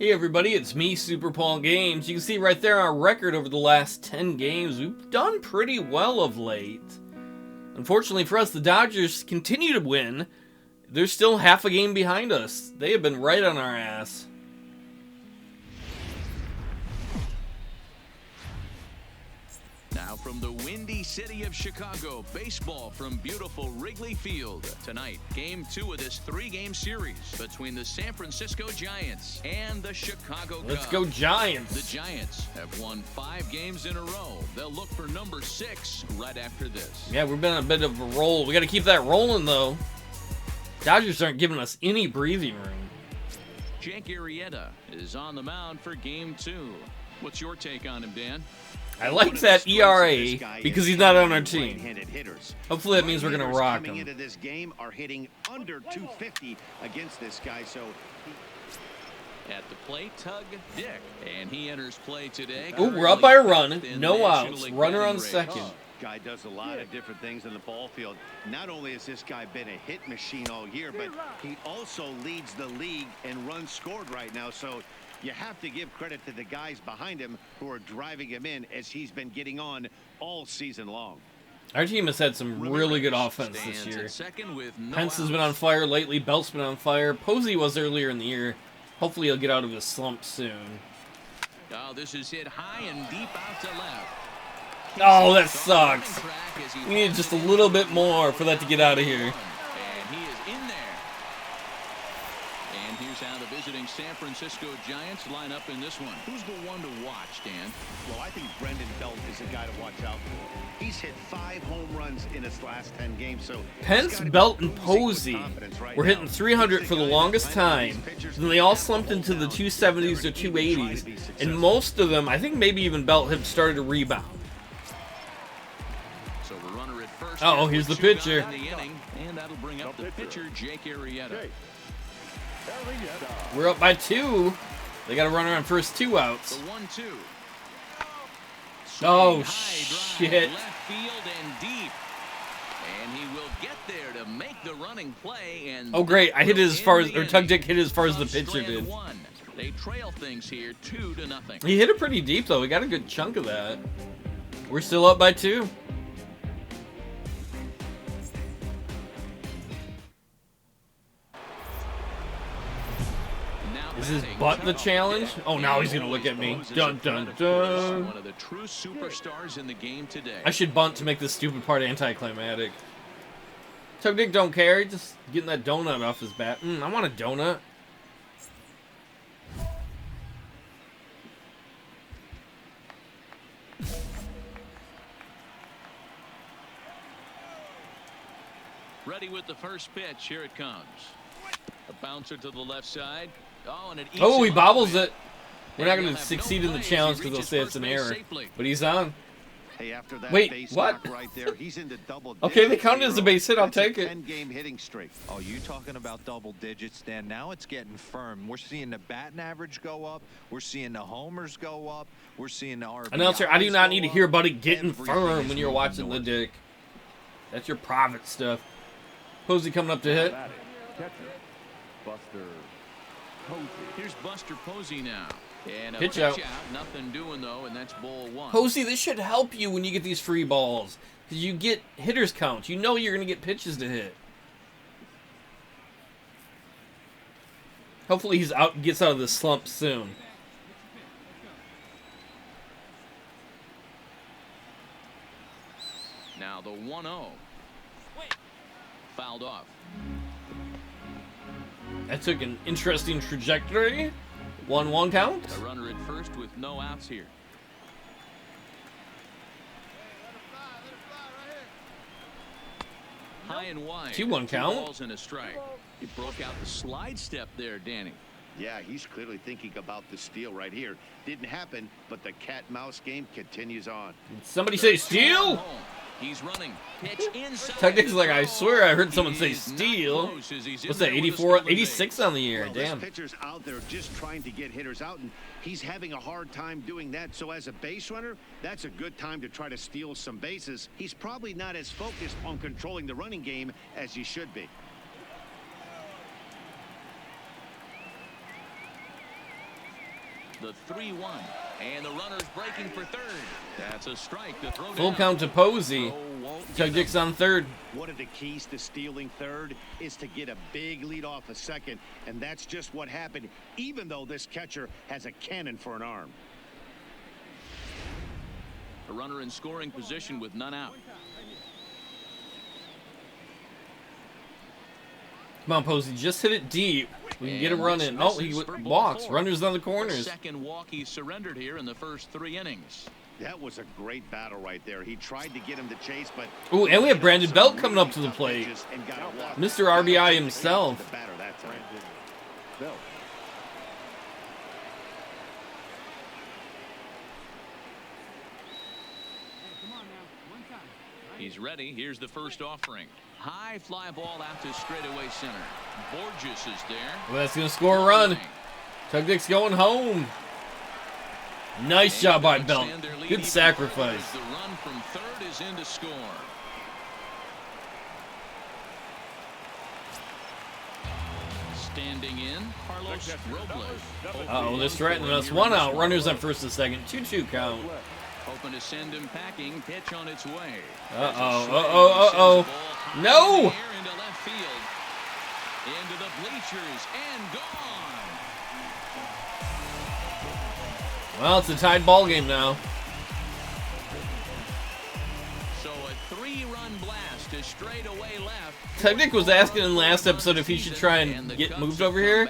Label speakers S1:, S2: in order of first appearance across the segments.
S1: Hey everybody, it's me, SuperPaulGames. You can see right there our record over the last 10 games. We've done pretty well of late. Unfortunately for us, the Dodgers continue to win. They're still half a game behind us. They have been right on our ass.
S2: Now from the windy city of Chicago, baseball from beautiful Wrigley Field. Tonight, Game 2 of this three-game series between the San Francisco Giants and the Chicago Cubs.
S1: Let's go Giants.
S2: The Giants have won 5 games in a row. They'll look for number 6 right after this.
S1: Yeah, we've been on a bit of a roll. We got to keep that rolling, though. Dodgers aren't giving us any breathing room.
S2: Jake Arrieta is on the mound for Game 2. What's your take on him, Dan?
S1: I like that ERA because he's not on our team. Hopefully that means we're going to rock him.
S3: Into this game are hitting under 250 against this guy, so
S2: at the plate, Tug Dick, and he enters play today.
S1: Oh, we're up by a run, no outs, runner on second.
S3: Guy does a lot of different things in the ball field. Not only has this guy been a hit machine all year, but he also leads the league in runs scored right now. So you have to give credit to the guys behind him who are driving him in as he's been getting on all season long.
S1: Our team has had some really good offense this year. Pence has been on fire lately. Belt's been on fire. Posey was earlier in the year. Hopefully he'll get out of his slump soon.
S2: Oh, this is hit high and deep out to left.
S1: Oh, that sucks. We need just a little bit more for that to get out of here.
S2: And he is in there. And here's how the visiting San Francisco Giants line up in this one. Who's the one to watch, Dan?
S3: Well, I think Brendan Belt is a guy to watch out for. He's hit 5 home runs in his last 10 games. So
S1: Pence, Belt, and Posey were hitting 300 for the longest time. Then they all slumped into the 270s or 280s. And most of them, I think maybe even Belt, have started to rebound. Uh-oh, here's the pitcher.
S2: And that'll bring up the pitcher, Jake Arrieta.
S1: We're up by 2. They got a runner on first 2 outs.
S2: The 1-2.
S1: Oh, shit.
S2: Left field and deep. And he will get there to make the running play. And
S1: oh, great. I hit it as far as, or Tug Dick hit it as far as the pitcher did.
S2: They trail things here 2-0.
S1: He hit it pretty deep, though. We got a good chunk of that. We're still up by 2. Is his butt the challenge? Oh, now he's going to look at me. Dun, dun, dun.
S2: One of the true superstars in the game today.
S1: I should bunt to make this stupid part anticlimactic. Tug Dick don't care. He's just getting that donut off his bat. I want a donut.
S2: Ready with the first pitch. Here it comes. A bouncer to the left side. Oh, and it
S1: he bobbles it. We're not going to succeed in the challenge because they'll say it's an error. But he's on.
S3: Hey, after that
S1: wait, what?
S3: Right there, he's into double
S1: okay, they counted as a base hit. I'll take it.
S3: 10-game hitting streak.
S4: Oh, you talking about double digits, Dan? Now it's getting firm. We're seeing the batting average go up. We're seeing the homers go up. We're seeing the RBIs.
S1: Announcer, I do not need to hear about it getting firm when you're watching the Dick. That's your private stuff. Posey coming up to hit.
S2: Here's Buster Posey now. And a
S1: pitch out.
S2: Nothing doing though, and that's ball 1.
S1: Posey, this should help you when you get these free balls. Because you get hitters count. You know you're going to get pitches to hit. Hopefully he's gets out of this slump soon.
S2: Now the 1-0. Fouled off.
S1: That took an interesting trajectory. 1-1 count.
S2: A runner at first with no outs here. High and wide.
S1: 2-1 count.
S2: Balls and a strike. He broke out the slide step there, Danny.
S3: Yeah, he's clearly thinking about the steal right here. Didn't happen, but the cat-mouse game continues on.
S1: Did somebody say steal?
S2: He's running. Pitch inside.
S1: Tug Dick's like, I swear I heard someone say steal. What's that, 84, 86 on the year?
S3: Well,
S1: damn.
S3: This pitcher's out there just trying to get hitters out, and he's having a hard time doing that. So as a base runner, that's a good time to try to steal some bases. He's probably not as focused on controlling the running game as he should be.
S2: The 3-1. And the runner's breaking for third. That's a strike to throw
S1: Full
S2: down.
S1: count to Posey. Tug Dick's on third.
S3: One of the keys to stealing third is to get a big lead off a second, and that's just what happened, even though this catcher has a cannon for an arm.
S2: A runner in scoring position with none out.
S1: Come on, Posey, just hit it deep. We can get him running. Oh, he walks. Runners on the corners.
S2: Second walk he surrendered here in the first 3 innings.
S3: That was a great battle right there. He tried to get him to chase, but...
S1: Ooh, and we have Brandon Belt coming up to the plate. Mr. RBI himself.
S2: He's ready. Here's the first offering. High fly ball out to straightaway center. Borges is there.
S1: Well, that's going to score a run. Tug Dick's going home. Nice job by Belt. Good sacrifice.
S2: The run from third is in to score. Standing in, Carlos Robles.
S1: Uh-oh, they're threatening us. 1 out. Runners on first and second. 2-2 count.
S2: Hoping to send him packing. Pitch on its way.
S1: Uh-oh. No!
S2: Into left field. Into the bleachers and gone.
S1: Well, it's a tied ball game now.
S2: So a 3-run blast to straightaway left.
S1: Tug Dick was asking in the last episode if he should try and get moved over here.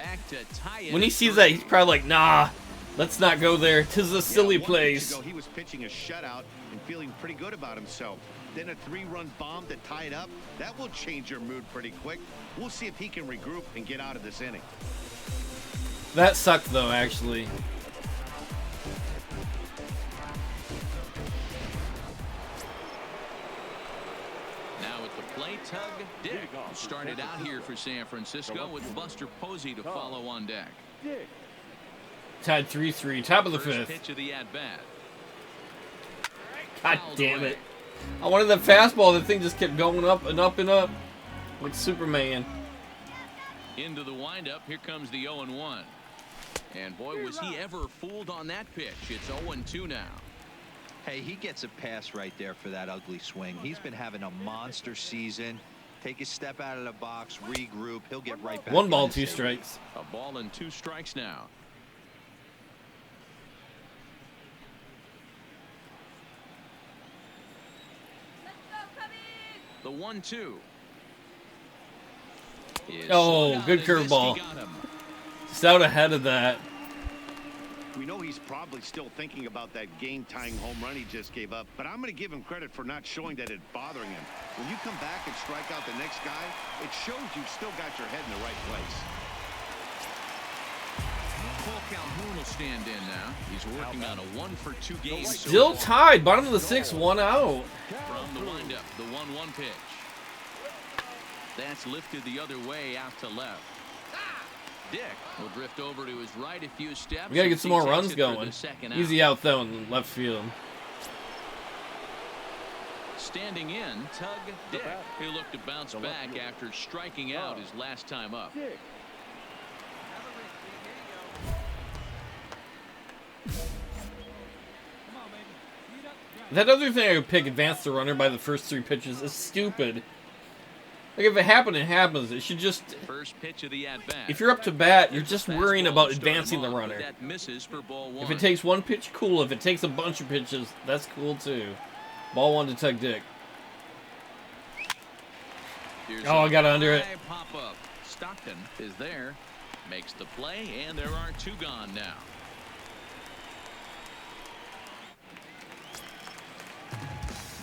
S1: When he sees that, he's probably like, nah, let's not go there. 'Tis a silly place.
S3: He was pitching a shutout and feeling pretty good about himself. Then a 3-run bomb to tie it up. That will change your mood pretty quick. We'll see if he can regroup and get out of this inning.
S1: That sucked, though, actually.
S2: Now at the plate, Tug Dick started out here for San Francisco with Buster Posey to follow on deck.
S1: Tied 3-3, top of the
S2: First
S1: fifth.
S2: pitch of the at-bat.
S1: God damn it. I wanted that fastball. The thing just kept going up and up and up. Like Superman.
S2: Into the windup. Here comes the 0-1. And boy, was he ever fooled on that pitch. It's 0-2 now.
S4: Hey, he gets a pass right there for that ugly swing. He's been having a monster season. Take a step out of the box, regroup. He'll get right back.
S1: 1 ball, 2 strikes.
S2: A ball and 2 strikes now. The 1-2.
S1: Oh, good curveball. Just out ahead of that.
S3: We know he's probably still thinking about that game-tying home run he just gave up, but I'm going to give him credit for not showing that it's bothering him. When you come back and strike out the next guy, it shows you've still got your head in the right place.
S2: Cole Calhoun will stand in now. He's working on a 1-for-2 game.
S1: Still tied. Bottom of the 6th, 1 out.
S2: From the windup, the 1-1 pitch. That's lifted the other way out to left. Dick will drift over to his right a few steps.
S1: We got to get some more runs going. Easy out, though, in left field.
S2: Standing in, Tug Dick, who looked to bounce back after striking out his last time up.
S1: That other thing I would pick, advance the runner by the first 3 pitches, is stupid. Like, if it happened, it happens. It should just...
S2: First pitch of the at-bat.
S1: If you're up to bat, you're just worrying about advancing the runner.
S2: That misses for ball 1.
S1: If it takes 1 pitch, cool. If it takes a bunch of pitches, that's cool, too. Ball 1 to Tug Dick. Oh, I got under it.
S2: Pop-up. Stockton is there. Makes the play, and there are 2 gone now.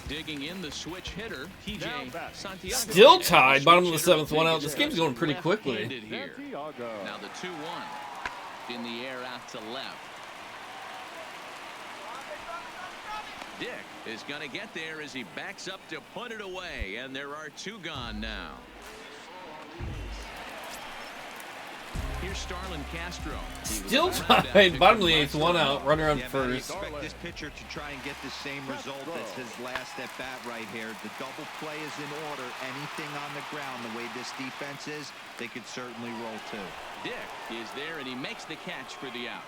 S2: Digging in the switch hitter, TJ Santiago.
S1: Still tied, bottom of the 7th, 1 out. This game's going pretty quickly.
S2: Here. Now the 2-1 in the air out to left. Dick is going to get there as he backs up to put it away, and there are 2 gone now. Here's Starlin Castro.
S1: Still tied, bottom of the 8th, 1 out, runner on first.
S4: Expect this pitcher to try and get the same result as his last at bat right here. The double play is in order. Anything on the ground, the way this defense is, they could certainly roll too.
S2: Dick is there, and he makes the catch for the out.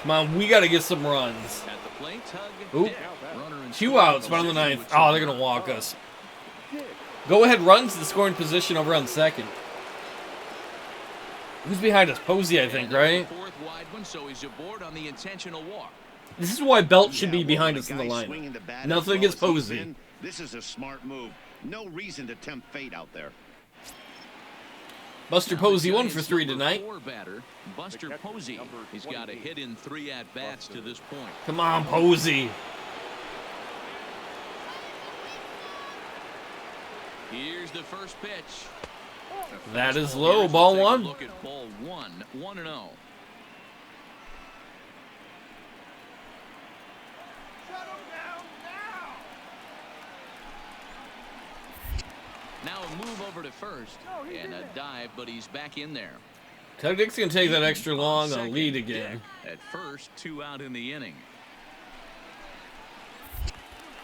S1: Come on, we got to get some runs.
S2: At the plate, Tug
S1: Oop.
S2: Dick. Runner in
S1: 2
S2: scoring
S1: outs, bottom of the
S2: position
S1: ninth.
S2: with
S1: Oh,
S2: two
S1: they're going to
S2: outs.
S1: walk us. Go ahead, runs the scoring position over on second. Who's behind us? Posey, I think,
S2: And
S1: right?
S2: the fourth wide one, so he's aboard on the intentional walk.
S1: This is why Belt should be
S3: Yeah, well,
S1: behind
S3: when
S1: us
S3: a
S1: in the
S3: guy's
S1: lineup.
S3: swinging the bat
S1: Nothing
S3: as
S1: against
S3: well as he's
S1: Posey.
S3: been, this is a smart move. No reason to tempt fate out there.
S1: Buster
S2: Now,
S1: Posey
S2: the
S1: 1 for
S2: Giants'
S1: 3
S2: number
S1: tonight.
S2: 4 batter, Buster Posey. He's got a hit in 3 at-bats to this point.
S1: Come on, Posey.
S2: Here's the first pitch. A
S1: That is
S2: fastball
S1: low.
S2: here as
S1: Ball
S2: we'll take a
S1: 1.
S2: Look at ball 1, 1-0. Now a move over to first and a dive, but he's back in there.
S1: Tug Dick's going to take that extra long. I'll
S2: Second,
S1: lead again.
S2: Dick at first, 2 out in the inning.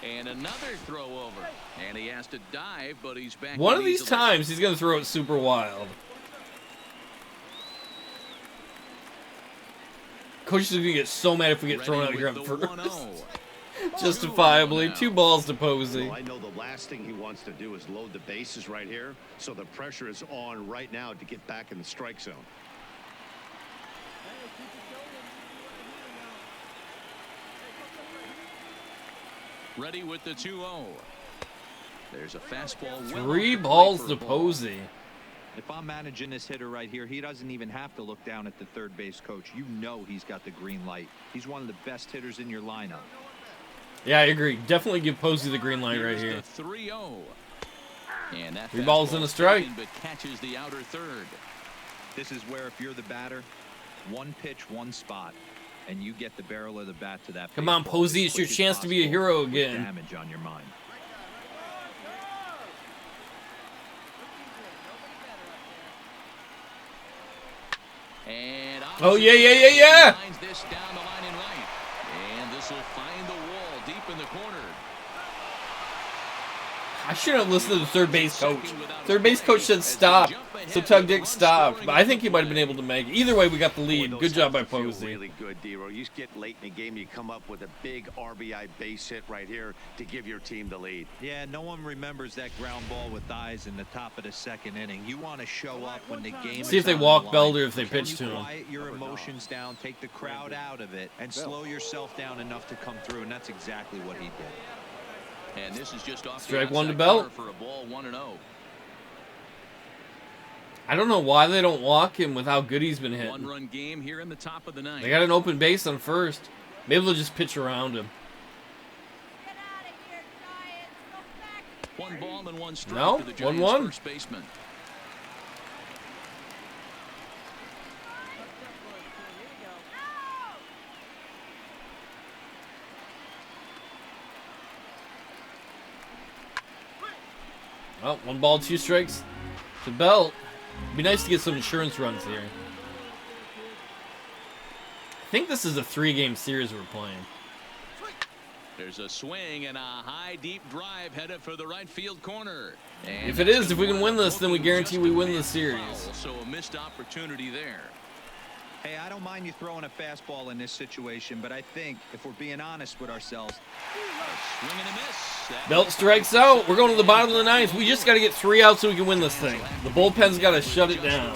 S2: And another throw over. And he has to dive, but he's back
S1: One
S2: in
S1: of these
S2: easily.
S1: times, he's going to throw it super wild. Coach is going to get so mad if we get
S2: Ready
S1: thrown out of here
S2: with
S1: on
S2: the
S1: first.
S2: 1-0.
S1: Justifiably.
S2: 2-0
S1: 2
S2: now.
S1: balls to Posey.
S3: Well, I know the last thing he wants to do is load the bases right here, so the pressure is on right now to get back in the strike zone.
S2: Ready with the 2-0. There's a fastball. well
S1: 3
S2: off the
S1: balls
S2: plate
S1: to
S2: for a ball.
S1: Posey.
S4: If I'm managing this hitter right here, he doesn't even have to look down at the third base coach. You know he's got the green light. He's one of the best hitters in your lineup.
S1: Yeah, I agree. Definitely give Posey the green light right
S2: Here's
S1: here.
S2: the 3-0. And that
S1: 3 balls
S2: fastball
S1: and a strike.
S2: taken, but catches the outer third.
S4: This is where if you're the batter, one pitch, one spot, and you get the barrel of the bat to that
S1: Come on,
S4: baseball
S1: Posey,
S4: as
S1: it's your
S4: quick as
S1: chance to be a
S4: possible
S1: hero
S4: with
S1: again.
S4: Damage on your mind.
S2: And
S1: Oh, yeah.
S2: lines this down the line in right. And this will find the wall deep in the corner.
S1: I shouldn't have listened to the third base coach. Third base coach said stop, so Tug Dick stopped. But I think he might have been able to make it. Either way, we got the lead.
S3: Boy,
S1: Good
S3: those
S1: job by
S3: have to feel
S1: Posey.
S3: Really good, D-Row. You get late in the game, you come up with a big RBI base hit right here to give your team the lead.
S4: Yeah, no one remembers that ground ball with eyes in the top of the second inning. You want to show up when the game
S1: See if
S4: is
S1: they
S4: on
S1: walk
S4: the line.
S1: Belder if they
S4: Can
S1: pitch
S4: you
S1: to him.
S4: quiet your emotions down, take the crowd out of it, and slow yourself down enough to come through, and that's exactly what he did.
S2: And this is just off
S1: Strike
S2: the
S1: one to
S2: outside
S1: Belt.
S2: corner for a ball 1-0.
S1: I don't know why they don't walk him with how good he's been hitting.
S2: One-run game here in the top of the ninth.
S1: They got an open base on first. Maybe they'll just pitch around him.
S2: One ball and one strike
S1: No,
S2: to the Giants
S1: 1-1.
S2: first baseman.
S1: Well, 1 ball, 2 strikes to Belt. Be nice to get some insurance runs here. I think this is a 3-game series we're playing.
S2: There's a swing and a high deep drive headed for the right field corner. And
S1: If it
S2: that's
S1: is, if
S2: gonna
S1: we can win this, then we
S2: looking
S1: guarantee
S2: just
S1: we
S2: a
S1: win
S2: bit
S1: the series.
S2: foul, so a missed opportunity there.
S4: Hey, I don't mind you throwing a fastball in this situation, but I think if we're being honest with ourselves,
S2: Swing and a miss. That
S1: Belt strikes out. We're going to the bottom of the ninth. We just got to get 3 outs so we can win this thing. The bullpen's got to shut it down.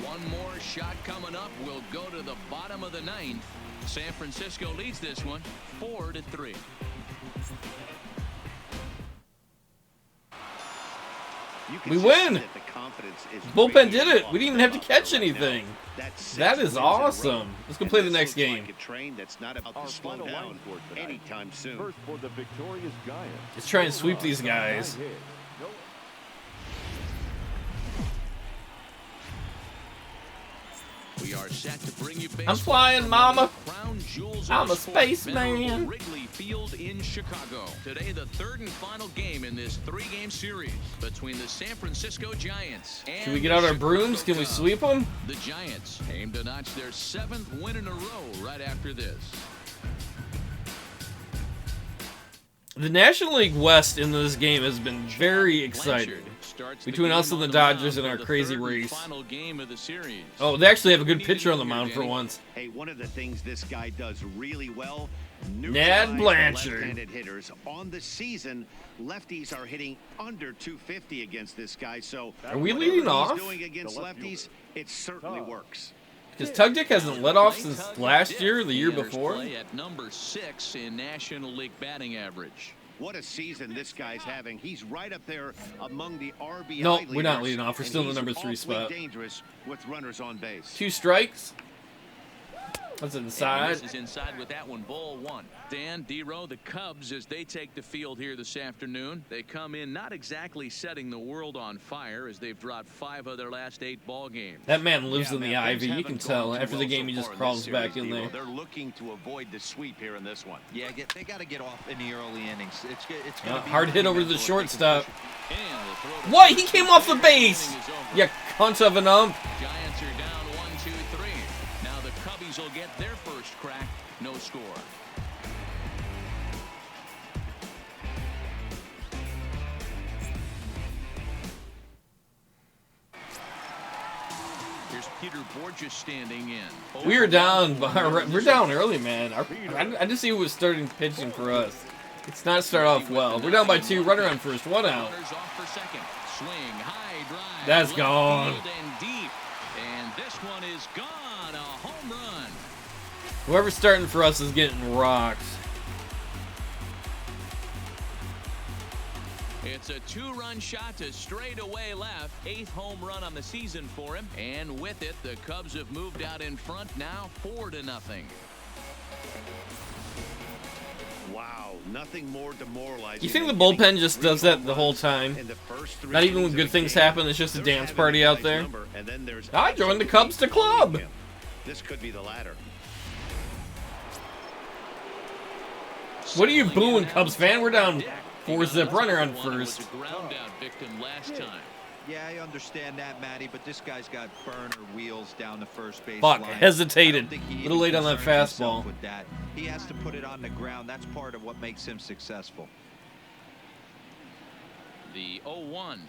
S2: One more shot coming up. We'll go to the bottom of the ninth. San Francisco leads this one 4-3.
S1: We win. Bullpen did it. We didn't even have to catch anything. That is awesome. Let's go play the next game.
S3: Like a train that's not about to slow down anytime soon.
S5: First for the victorious Giants.
S1: Let's try and sweep these guys.
S2: We are set to bring you
S1: I'm flying, mama.
S2: Crown jewels
S1: I'm
S2: of
S1: a
S2: sport,
S1: spaceman.
S2: venerable Wrigley Field in Chicago. Today, the third and final game in this 3-game series between the San Francisco Giants and
S1: Can we get out our
S2: the
S1: brooms? Can we
S2: Chicago
S1: sweep them?
S2: Cubs. The Giants aim to notch their 7th win in a row right after this.
S1: The National League West in this game has been very exciting. Between us and the Dodgers in our crazy race. Oh, they actually have a good pitcher on the mound for once.
S3: Hey, one of the things this guy does really well,
S1: Ned Blanchard.
S3: left-handed hitters. On the season, lefties are hitting under 250 against this guy. So
S1: are we leading off?
S3: He's doing against lefties, it certainly works.
S1: Because Tug Dick hasn't led off since last year or the year before.
S2: At number 6 in National League batting average.
S3: What a season this guy's having. He's right up there among the RBI
S1: No,
S3: leaders,
S1: we're not leading off. We're still in the
S3: and
S1: number
S3: he's
S1: 3
S3: awfully
S1: spot.
S3: dangerous with runners on base.
S1: 2 strikes. That's inside.
S2: This is inside with that one. Ball 1. Dan, D-Row, the Cubs, as they take the field here this afternoon, they come in not exactly setting the world on fire as they've dropped 5 of their last 8 ball games.
S1: That man lives in the
S3: man,
S1: ivy. You
S3: things
S1: can
S3: haven't
S1: tell.
S3: gone too
S1: After the
S3: well
S1: game,
S3: so
S1: he just
S3: far in
S1: crawls
S3: this
S1: back
S3: series,
S1: in there.
S3: They're looking to avoid the sweep here in this one.
S4: Yeah, they got to get off in the early innings. It's gonna be
S1: Hard hit over to the
S4: monumental if they can
S1: shortstop.
S2: And the throw to
S1: What? He came off the base!
S2: Inning is over.
S1: You cunt of an ump.
S2: Giants are down 1-2-3. Now the Cubbies will get their first crack. No score. Here's Peter Borges standing in.
S1: We are down. We're down early, man. I just see who was starting pitching for us. It's not start off well. We're down by 2. Runner on first. 1 out.
S2: Runners off for second. Swing, high drive.
S1: That's
S2: left
S1: gone.
S2: field and deep. And this one is gone. A home run.
S1: Whoever's starting for us is getting rocked.
S2: It's a 2-run shot to straightaway left. 8th home run on the season for him. And with it, the Cubs have moved out in front now 4-0.
S3: Wow, nothing more demoralizing.
S1: You think the
S3: than getting
S1: bullpen just
S3: 3
S1: does that
S3: home
S1: the whole
S3: runs
S1: time?
S3: in the first 3
S1: Not even when
S3: innings
S1: good
S3: of a
S1: things
S3: game?
S1: happen, it's just a
S3: They're
S1: dance
S3: having
S1: party
S3: the
S1: out
S3: guy's
S1: there?
S3: number, and then there's
S1: I joined the
S3: absolutely
S1: Cubs to club.
S3: him. This could be the latter.
S1: What are you booing, Cubs fan? We're down 4-zip. Runner on first.
S2: Ground out victim last time.
S4: Yeah, I understand that, Matty, but this guy's got burner wheels down the first base
S1: Fuck,
S4: line.
S1: hesitated.
S4: I don't think he
S1: A
S4: even
S1: little late on that
S4: concerns himself
S1: fastball.
S4: with that. He has to put it on the ground. That's part of what makes him successful.
S2: The 0-1.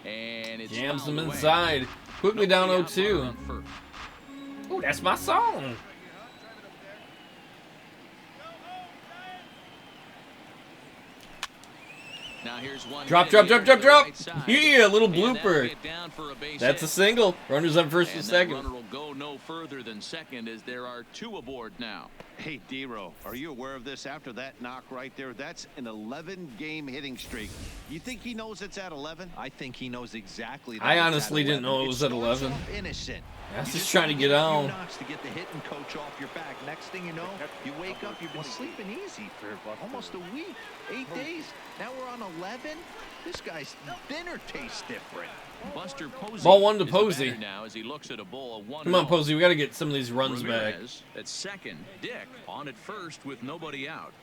S2: And it's
S1: Jams
S2: fouled
S1: him
S2: away.
S1: inside. Quickly down
S2: Nobody out,
S1: 0-2.
S2: runner on first.
S1: Oh, that's my song.
S2: Now here's one
S1: Drop,
S2: hit
S1: drop,
S2: in
S1: drop,
S2: the
S1: drop,
S2: right
S1: drop.
S2: side.
S1: Yeah, a little
S2: And that'll
S1: blooper.
S2: get down for a base
S1: That's a
S2: hit.
S1: single. Runners on first
S2: And
S1: and
S2: that
S1: second.
S2: runner will go no further than second as there are 2 aboard now.
S3: Hey, D-Row, are you aware of this after that knock right there? That's an 11-game hitting streak. You think he knows it's at 11?
S4: I think he knows exactly that.
S1: I
S4: it's at
S1: honestly didn't
S4: 11.
S1: know it was at
S4: starts
S1: 11.
S4: off innocent.
S1: That's
S4: You
S1: just trying to
S4: gotta
S1: get
S4: a few
S1: on.
S4: knocks to get the hitting coach off your back. Next thing you know, you wake up, you've been sleeping easy for almost a week, 8 days. Now we're on 11. This guy's dinner tastes different.
S2: Buster Posey.
S1: Ball 1 to
S2: is the
S1: Posey.
S2: batter now as he looks at a ball of 1-0.
S1: Come on, Posey. We got to get some of these runs back.
S2: Ramirez at second. Dick on at first with nobody out.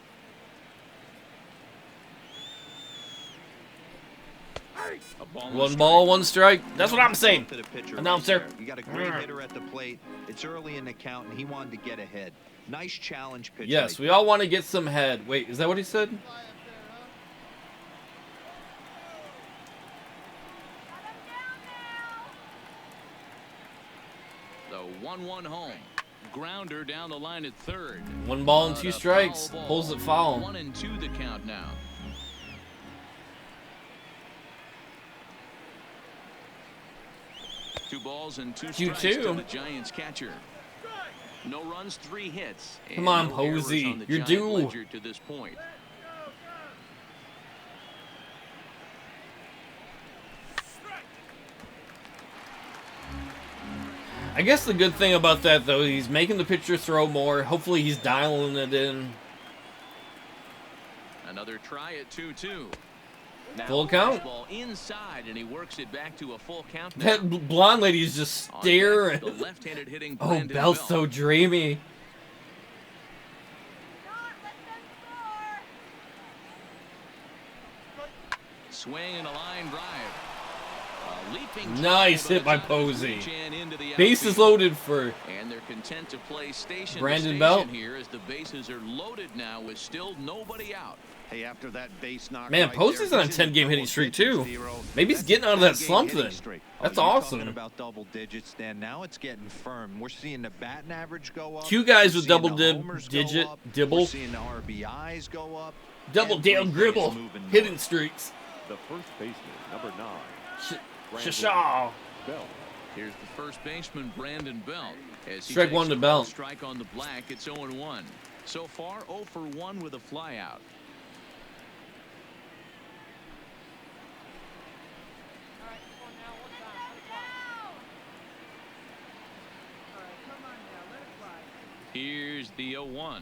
S2: A ball
S1: 1 ball, 1 strike. That's what I'm saying.
S4: To the pitcher
S1: Announcer.
S4: right there. You got a great hitter at the plate. It's early in the count, and he wanted to get ahead. Nice challenge pitch.
S1: Yes,
S4: right
S1: we all want to get some head. Wait, is that what he said?
S2: The 1-1 home. Grounder down the line at third.
S1: 1 ball and
S2: But
S1: 2
S2: a
S1: strikes.
S2: foul ball.
S1: Pulls it foul.
S2: 1-2 the count now. Two balls and 2 strikes
S1: 2-2.
S2: to the Giants catcher. No runs, 3 hits.
S1: Come
S2: and
S1: on,
S2: no errors
S1: Posey.
S2: on the
S1: You're
S2: Giant
S1: due.
S2: ledger to this point.
S1: I guess the good thing about that, though, he's making the pitcher throw more. Hopefully he's dialing it in.
S2: Another try at 2-2. Now
S1: Full count.
S2: Ball inside, and he works it back to a full count. Now.
S1: That blonde lady's just
S2: On
S1: staring.
S2: deck, the left-handed hitting
S1: Oh,
S2: Brandon
S1: Bell's
S2: Belt.
S1: so dreamy.
S2: Swing and a line drive.
S1: Nice hit by Posey. Bases loaded for
S2: and they're content to play station
S1: Brandon Belt
S2: here as the bases are loaded now with still nobody out.
S3: Hey, after that base knock
S1: man.
S3: right
S1: Posey's
S3: there,
S1: on a
S3: he's in
S1: 10-game hitting
S3: double
S1: streak
S3: digits,
S1: too.
S3: Zero.
S1: Maybe he's
S3: That's
S1: getting
S3: a
S1: out of that
S3: 10-game
S1: slump
S3: hitting
S1: then.
S3: streak.
S1: That's
S4: you're
S1: awesome.
S4: talking about double digits, Dan. Now it's getting firm. We're seeing the batting average go up.
S1: Two guys
S4: We're
S1: with
S4: seeing
S1: double
S4: the homers go
S1: digit
S4: up. We're
S1: dibble,
S4: seeing the RBIs go up.
S1: double down
S4: Everything is
S1: gribble,
S4: moving
S1: hitting
S4: north.
S1: streaks.
S5: The first baseman, number 9.
S1: Shashaw.
S5: Bell.
S2: Here's the first baseman, Brandon Belt. As he
S1: Strike
S2: takes
S1: one to
S2: the
S1: Belt.
S2: strike on the black, it's 0-1. So far, 0 for 1 with a flyout. Here's the 0-1.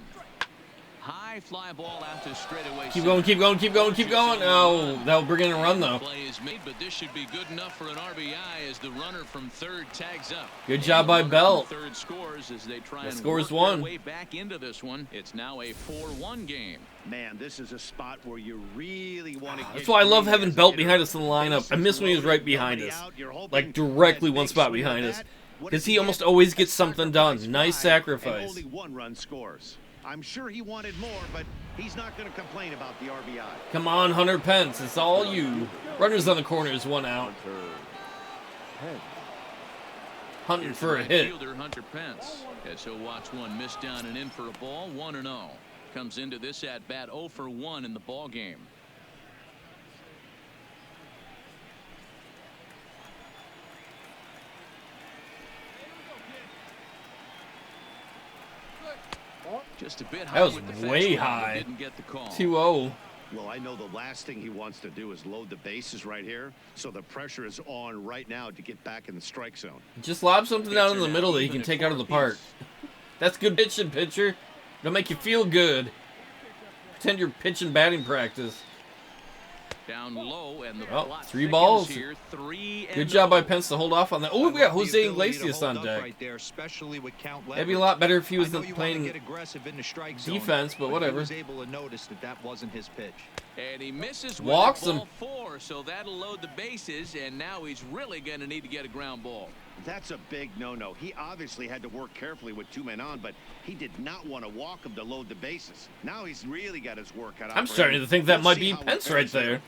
S2: High fly ball out to straightaway.
S1: Keep going, keep going, keep going, keep going. Oh, that'll bring in a run though.
S2: Play is made, but this should be good enough for an RBI as the runner from third tags up.
S1: Good job by Belt.
S2: Third scores as they try
S1: That
S2: and
S1: scores
S2: work
S1: one.
S2: their way back into this one. It's now a 4-1 game.
S3: Man, this is a spot where you really want to get.
S1: That's why I love
S3: greedy
S1: having
S3: as a
S1: Belt
S3: hitter.
S1: behind us in the lineup. I miss when he was right behind us, like directly one spot behind us, because he almost always gets something done. Nice sacrifice.
S3: Only one run scores. I'm sure he wanted more, but he's not going to complain about the RBI.
S1: Come on, Hunter Pence, it's all you. Runners on the corners, one out. Hunting for a hit.
S2: Fielder Hunter Pence, as he'll watch one miss down and in for a ball. 1-0. Comes into this at bat 0 for 1 in the ball game. Just a bit high.
S1: That was
S2: with the
S1: way
S2: fastball,
S1: high.
S2: but didn't get the call.
S1: 2-0.
S3: Well, I know the last thing he wants to do is load the bases right here, so the pressure is on right now to get back in the strike zone.
S1: Just lob something down in the
S2: Pitcher
S1: middle
S2: now
S1: that he
S2: even
S1: can
S2: at
S1: take out of the
S2: 4
S1: park.
S2: apiece.
S1: That's good pitching, pitcher. It'll make you feel good. Pretend you're pitching batting practice.
S2: Down low and the
S1: Oh,
S2: plot
S1: 3
S2: thickens
S1: balls.
S2: Here, 3
S1: Good
S2: and
S1: job by
S2: 0.
S1: Pence to hold off on that. Oh, we got Jose Iglesias on deck.
S4: Right there, especially with count
S1: That'd be a lot better if he was
S4: I know you wanna
S1: playing
S4: get aggressive in the strike zone,
S1: defense, but
S4: he
S1: whatever.
S4: was able to notice that that wasn't his pitch.
S2: And he misses with
S1: Walks
S2: ball
S1: him.
S2: 4, so that'll load the bases, and now he's really going to need to get a ground ball.
S3: That's a big no-no. He obviously had to work carefully with 2 men on, but he did not want to walk him to load the bases. Now he's really got his work cut out.
S1: I'm
S3: for
S1: starting
S3: him.
S1: to think that
S3: Let's
S1: might
S3: see
S1: be
S3: how it
S1: Pence right
S3: goes here.
S1: there.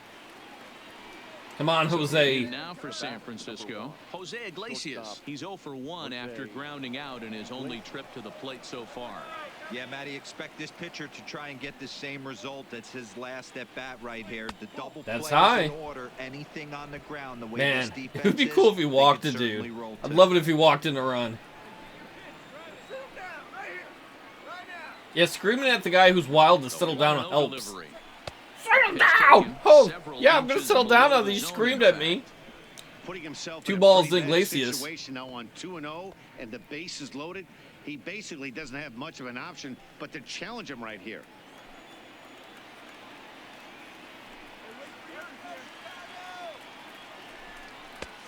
S1: Come on, Jose.
S2: Now for San Francisco, Jose Iglesias. He's 0 for 1 after grounding out in his only trip to the plate so far.
S4: Yeah, Matty, expect this pitcher to try and get the same result. That's his last at bat right here. The double
S1: That's
S4: play
S1: high.
S4: is in order. Anything on the ground, the way
S1: Man,
S4: this
S1: it
S4: defense
S1: would be
S4: is,
S1: cool if he
S4: they
S1: walked
S4: could
S1: a
S4: certainly
S1: dude.
S4: roll
S1: I'd
S4: two.
S1: love it if he walked in a run. Yeah, screaming at the guy who's wild to settle down helps.
S2: Delivery.
S1: Settle down! Oh, yeah, I'm gonna settle down now that he screamed at me.
S3: Putting himself
S1: 2
S3: in a
S1: balls
S3: pretty
S1: to
S3: bad
S1: Iglesias.
S3: situation now on 2-0, and the base is loaded. He basically doesn't have much of an option but to challenge him right here.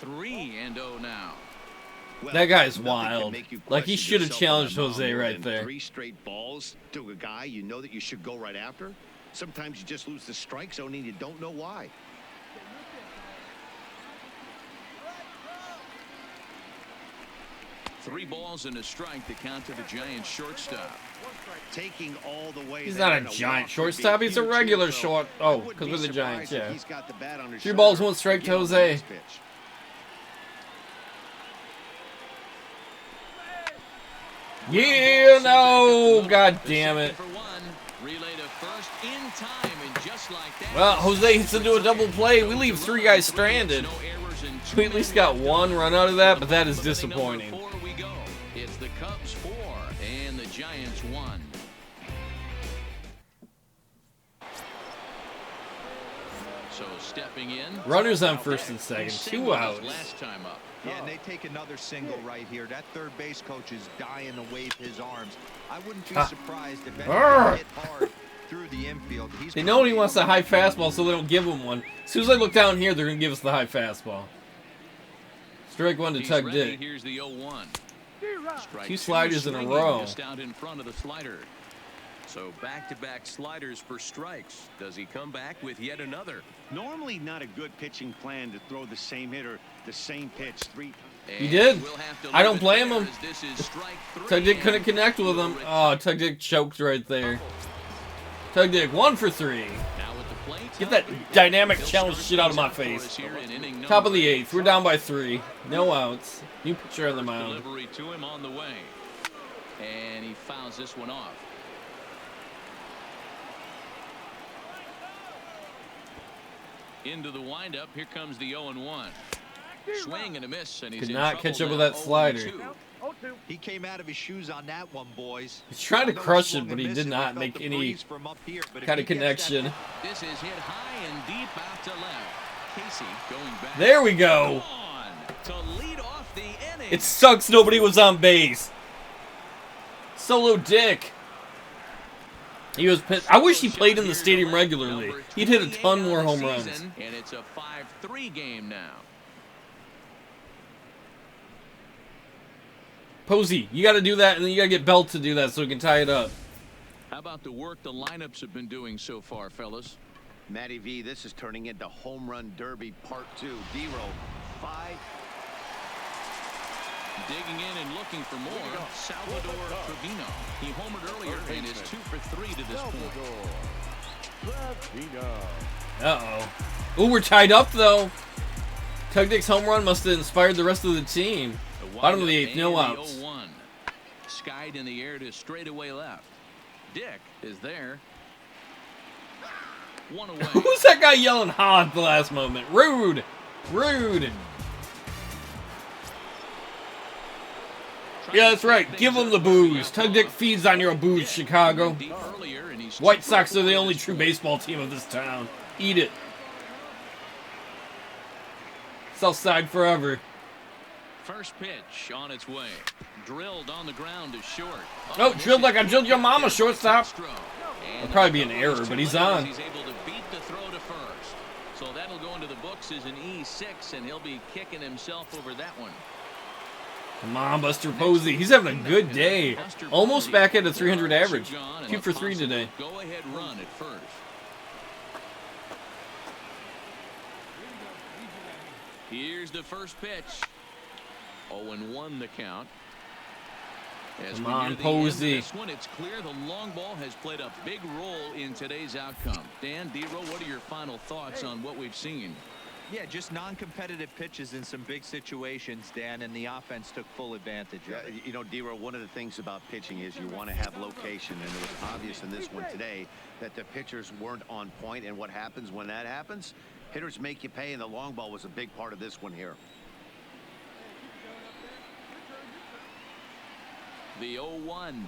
S2: Three and 0 now.
S3: Well,
S1: That guy's
S3: nothing can
S1: wild.
S3: make you
S1: Like, he
S3: question
S1: should have
S3: yourself
S1: challenged
S3: on that
S1: Jose
S3: mound
S1: right
S3: more than
S1: there.
S3: 3 straight balls to a guy you know that you should go right after. Sometimes you just lose the strike zone and you don't know why.
S2: Three balls and a strike to count to the Giants shortstop.
S3: Taking all the way.
S1: He's
S3: there
S1: not a
S3: in walk
S1: giant
S3: would be
S1: shortstop, he's a
S3: huge
S1: regular
S3: here, so
S1: short.
S3: I
S1: Oh,
S3: wouldn't
S1: because
S3: be
S1: we're the Giants,
S3: surprised if
S1: yeah.
S3: he's got the bat on his
S1: 3
S3: shoulder
S1: balls, 1 strike to
S3: again on the
S1: Jose.
S3: next pitch.
S1: Yeah, no! God damn it.
S2: For one, relay to first in time, and just like that.
S1: Well, Jose hits into a double play. We leave 3 guys stranded.
S2: No errors and
S1: We at least got 1 run out of that, but that is disappointing.
S2: Number 4 we go. It's the Cubs 4 and the Giants 1. So stepping in.
S1: Runners on first and second, 2
S2: Single his
S1: outs.
S2: Last time up.
S4: Yeah, and they take another single right here. That third base coach is dying to wave his arms. I wouldn't be surprised if anyone hit hard through the infield. He's
S1: They know he wants a high fastball, so they don't give him one. As soon as I look down here, they're going to give us the high fastball. Strike 1 to
S2: He's
S1: Tug
S2: ready.
S1: Dick.
S2: Here's the 0-1. Strike
S1: 2 sliders in a
S2: swinging
S1: row.
S2: Just out in front of the slider. So back-to-back sliders for strikes. Does he come back with yet another?
S3: Normally not a good pitching plan to throw the same hitter, the same pitch 3 times.
S1: He did. I don't blame him.
S2: This is strike 3.
S1: Tug Dick couldn't connect with him. Oh, Tug Dick choked right there. Tug Dick 1 for 3.
S2: Now at the plate,
S1: Get that dynamic challenge shit out of my face. Top of the 8th. We're down by 3. No outs. New pitcher on the mound.
S2: Delivery to him on the way. And he fouls this one off. Into the windup. Here comes the 0-1. Swing and a miss, and he's
S1: Could
S2: in
S1: not
S2: trouble
S1: catch up with
S2: now,
S1: that slider.
S2: 0-2.
S4: He came out of his shoes on that one, boys.
S1: He's trying to
S4: I know
S1: crush
S4: swung
S1: it, but
S4: and
S1: he
S4: missed
S1: did
S4: it.
S1: not
S4: We
S1: make
S4: felt the
S1: any
S4: breeze from up here, but if
S1: kind
S4: he
S1: of
S4: gets that
S1: connection.
S2: This is hit high and deep out to left. Casey going back.
S1: There we go.
S2: On to lead off the inning.
S1: It sucks nobody was on base. Solo Dick. He was pissed. I wish he played in the stadium regularly. He'd hit a ton more home runs.
S2: And it's a 5-3 game now.
S1: Posey, you got to do that, and then you got to get Belt to do that so we can tie it up.
S2: How about the work the lineups have been doing so far, fellas?
S3: Matty V, this is turning into home run derby part 2. D-roll 5.
S2: Digging in and looking for more. Salvador Trevino. He homered earlier and is 2 for 3 to this point.
S1: Uh-oh. Ooh, we're tied up, though. Tug Dick's home run must have inspired the rest of the team. Bottom of the 8th, no outs.
S2: 0-1. Skied in the air to straightaway left. Dick is there. One away.
S1: Who's that guy yelling "ha" at the last moment? Rude! Rude! Yeah, that's right. Give him the booze. Tug Dick feeds on your booze, Chicago. White Sox are the only true baseball team of this town. Eat it. Southside forever.
S2: First pitch on its way. Drilled on the ground to short.
S1: Oh, drilled like I drilled your mama, shortstop. That'll probably be an error, but he's on.
S2: He's able to beat the throw to first. So that'll go into the books as an E6, and he'll be kicking himself over that one.
S1: Come on, Buster Posey. He's having a good day. Almost back at a 300 average. 2 for 3 today.
S2: Go ahead run at first. Here's the first pitch. 0-1 the count. As
S1: Come
S2: we
S1: on,
S2: near the
S1: Posey.
S2: end of this one, it's clear the long ball has played a big role in today's outcome. Dan, D-Row, what are your final thoughts on what we've seen?
S4: Yeah, just non-competitive pitches in some big situations, Dan, and the offense took full advantage of it.
S3: You know, D-Row, one of the things about pitching is you want to have location, and it was obvious in this one today that the pitchers weren't on point, and what happens when that happens? Hitters make you pay, and the long ball was a big part of this one here.
S2: The 0-1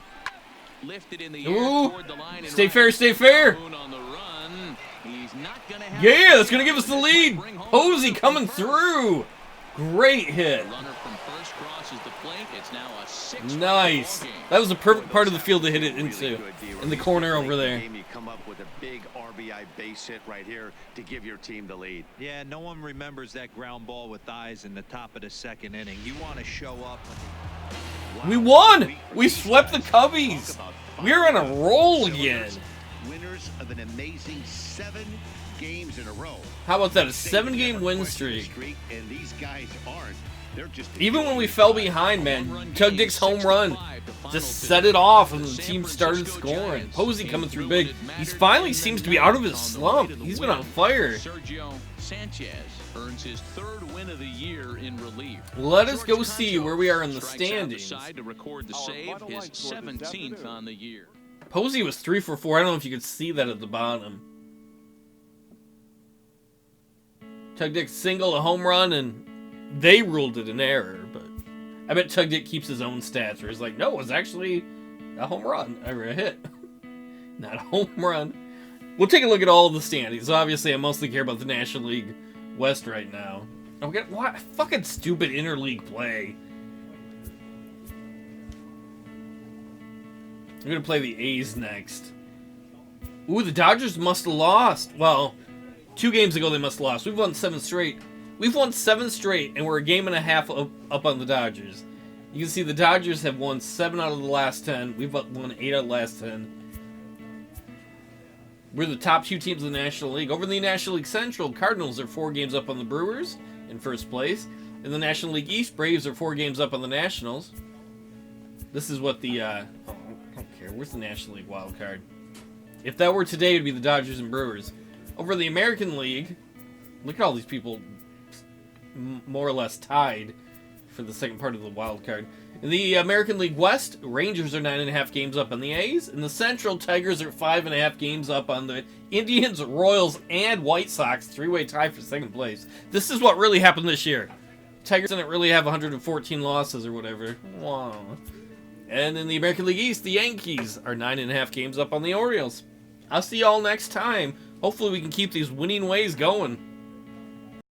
S2: lifted in the air
S1: Ooh.
S2: toward the line.
S1: Stay fair, stay fair.
S2: On the run. He's not gonna have
S1: Yeah, that's going to give us the lead. Posey coming through. Great hit.
S2: Runner from first crosses the plate. It's now a 6-run
S1: Nice.
S2: ball game.
S1: That was the perfect part of the field to hit it into. In the corner over there.
S3: You come up with a big RBI base hit right here to give your team the lead.
S4: Yeah, no one remembers that ground ball with eyes in the top of the second inning. You want to show up.
S1: We won. We swept the Cubbies. We're on a roll again.
S3: Winners of an amazing 7 games in a row.
S1: How about that? A 7-game win streak.
S3: And these guys aren't. They're just
S1: Even when we fell behind, man, Tug Dick's home run just set it off and the team started scoring. Posey coming through big. He finally seems to be out of his slump. He's been on fire.
S2: Sergio Sanchez earns his 3rd win of the year in relief.
S1: Let us go see where we are in the
S2: Strikes out
S1: standings.
S2: side to record the save, his 17th on the year.
S1: Posey was 3 for 4. I don't know if you could see that at the bottom. Tug Dick single, a home run, and they ruled it an error. But I bet Tug Dick keeps his own stats where he's like, no, it was actually a home run or a hit, not a home run. We'll take a look at all of the standings. Obviously, I mostly care about the National League West right now. Oh, what fucking stupid interleague play. We're gonna play the A's next. Ooh, the Dodgers must have lost. Well, 2 games ago they must have lost. We've won 7 straight. We've won 7 straight, and we're a game and a half up on the Dodgers. You can see the Dodgers have won 7 out of the last 10. We've won 8 out of the last 10. We're the top 2 teams in the National League. Over in the National League Central, Cardinals are 4 games up on the Brewers in first place. In the National League East, Braves are 4 games up on the Nationals. This is what the, I don't care. Where's the National League wild card? If that were today, it would be the Dodgers and Brewers. Over in the American League, look at all these people more or less tied for the second part of the wild card. In the American League West, Rangers are 9.5 games up on the A's. In the Central, Tigers are 5.5 games up on the Indians, Royals, and White Sox. 3-way tie for second place. This is what really happened this year. Tigers didn't really have 114 losses or whatever. Wow. And in the American League East, the Yankees are 9.5 games up on the Orioles. I'll see y'all next time. Hopefully we can keep these winning ways going.